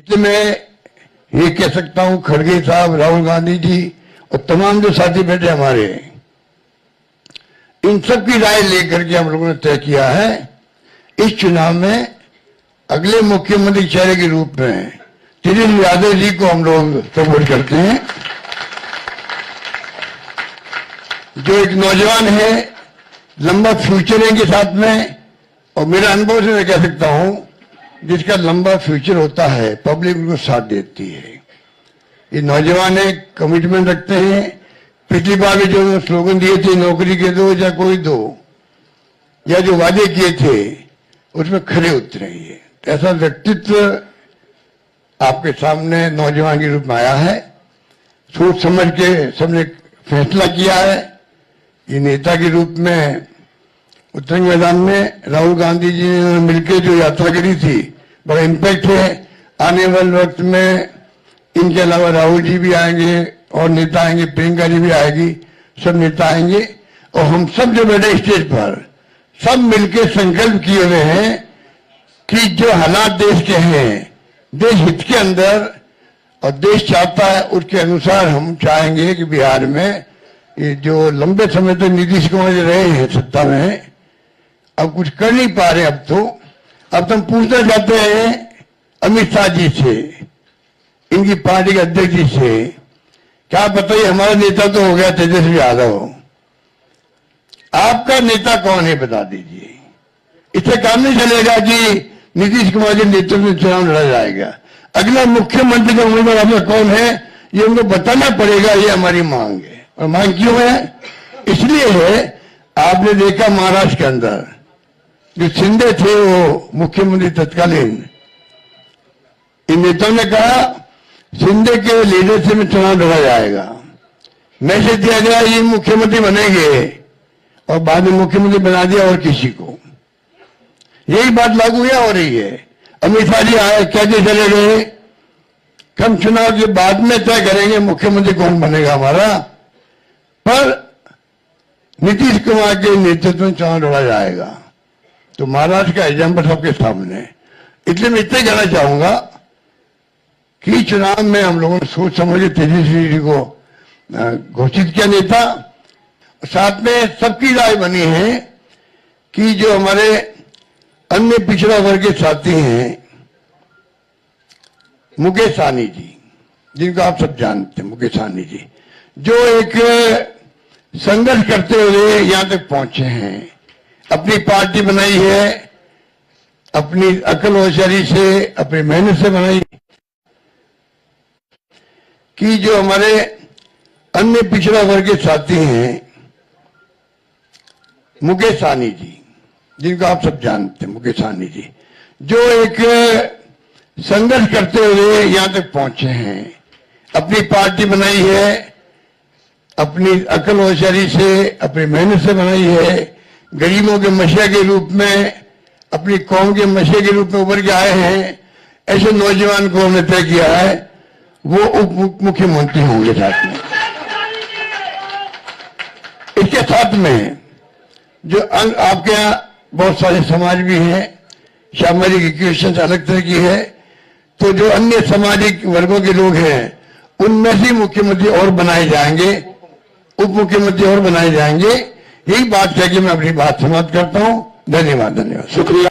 इसलिए मैं ये कह सकता हूं, खड़गे साहब, राहुल गांधी जी और तमाम जो साथी बैठे हमारे, इन सब की राय लेकर के हम लोगों ने तय किया है इस चुनाव में अगले मुख्यमंत्री चेहरे के रूप में तेजस्वी यादव जी को हम लोग सपोर्ट करते हैं, जो एक नौजवान है, लंबा फ्यूचर है इनके साथ में। और मेरा अनुभव से मैं कह सकता हूं, जिसका लंबा फ्यूचर होता है पब्लिक उनको साथ देती है। ये नौजवान है, कमिटमेंट रखते हैं। पिछली बार भी जो स्लोगन दिए थे, नौकरी के दो या कोई दो, या जो वादे किए थे उसमें खरे उतरे। ये ऐसा व्यक्तित्व आपके सामने नौजवान के रूप में आया है। सोच समझ के सबने फैसला किया है। ये नेता के रूप में उत्तरंग मैदान में राहुल गांधी जी ने मिलकर जो यात्रा करी थी, बड़ा इम्पैक्ट है। आने वाले वक्त में इनके अलावा राहुल जी भी आएंगे और नेता आएंगे, प्रियंका जी भी आएगी, सब नेता आएंगे। और हम सब जो बैठे स्टेज पर, सब मिलकर संकल्प किए हुए हैं कि जो हालात देश के हैं, देश हित के अंदर और देश चाहता है उसके अनुसार हम चाहेंगे कि बिहार में ये जो लंबे समय तक नीतीश कुमार जी रहे हैं सत्ता में, अब कुछ कर नहीं पा रहे। अब तो हम पूछना चाहते हैं अमित शाह जी से, इनकी पार्टी के अध्यक्ष जी से, क्या बताइए, हमारा नेता तो हो गया तेजस्वी यादव, आपका नेता कौन है बता दीजिए। इससे काम नहीं चलेगा कि नीतीश कुमार के नेतृत्व में चुनाव लड़ा जाएगा। अगला मुख्यमंत्री का उम्मीदवार आपका कौन है, ये उनको बताना पड़ेगा। ये हमारी मांग है। और मांग क्यों है? इसलिए है, आपने देखा महाराष्ट्र के अंदर जो शिंदे थे, वो मुख्यमंत्री तत्कालीन, इन नेताओं ने कहा शिंदे के लीडरशिप में चुनाव लड़ा जाएगा। मैसेज दिया गया ये मुख्यमंत्री बनेंगे, और बाद में मुख्यमंत्री बना दिया और किसी को। यही बात लागू हो रही है। अमित शाह जी आए, कैसे चले गए? हम चुनाव के बाद में तय करेंगे मुख्यमंत्री कौन बनेगा हमारा, पर नीतीश कुमार के नेतृत्व में चुनाव लड़ा जाएगा। तो महाराष्ट्र का एग्जाम्पल सबके सामने। इसलिए मैं इतना कहना चाहूंगा कि चुनाव में हम लोगों ने सोच समझ तेजस्वी जी को घोषित किया नेता। साथ में सबकी राय बनी है कि जो हमारे अन्य पिछड़ा वर्ग के साथी हैं, मुकेश सहनी जी, जिनको आप सब जानते हैं, मुकेश सहनी जी, जो एक संघर्ष करते हुए यहां तक पहुंचे हैं, अपनी पार्टी बनाई है, अपनी अकल होशियारी से, अपनी मेहनत से बनाई, कि जो हमारे अन्य पिछड़ा वर्ग के साथी हैं, मुकेश सहनी जी, जिनको आप सब जानते हैं, मुकेश सहनी जी, जो एक संघर्ष करते हुए यहां तक पहुंचे हैं, अपनी पार्टी बनाई है, अपनी अकल होशियारी से, अपनी मेहनत से बनाई है, गरीबों के मसीहा के रूप में, अपनी कौम के मसीहा के रूप में उभर के आए हैं। ऐसे नौजवान को हमने तय किया है वो उप मुख्यमंत्री होंगे। साथ में इसके साथ में जो आपके यहाँ बहुत सारे समाज भी हैं, सामाजिक इक्वेशन अलग तरह की है, तो जो अन्य सामाजिक वर्गों के लोग हैं उनमें से मुख्यमंत्री और बनाए जाएंगे, उप मुख्यमंत्री और बनाए जाएंगे। यही बात है कि मैं अपनी बात समाप्त करता हूं। धन्यवाद। शुक्रिया।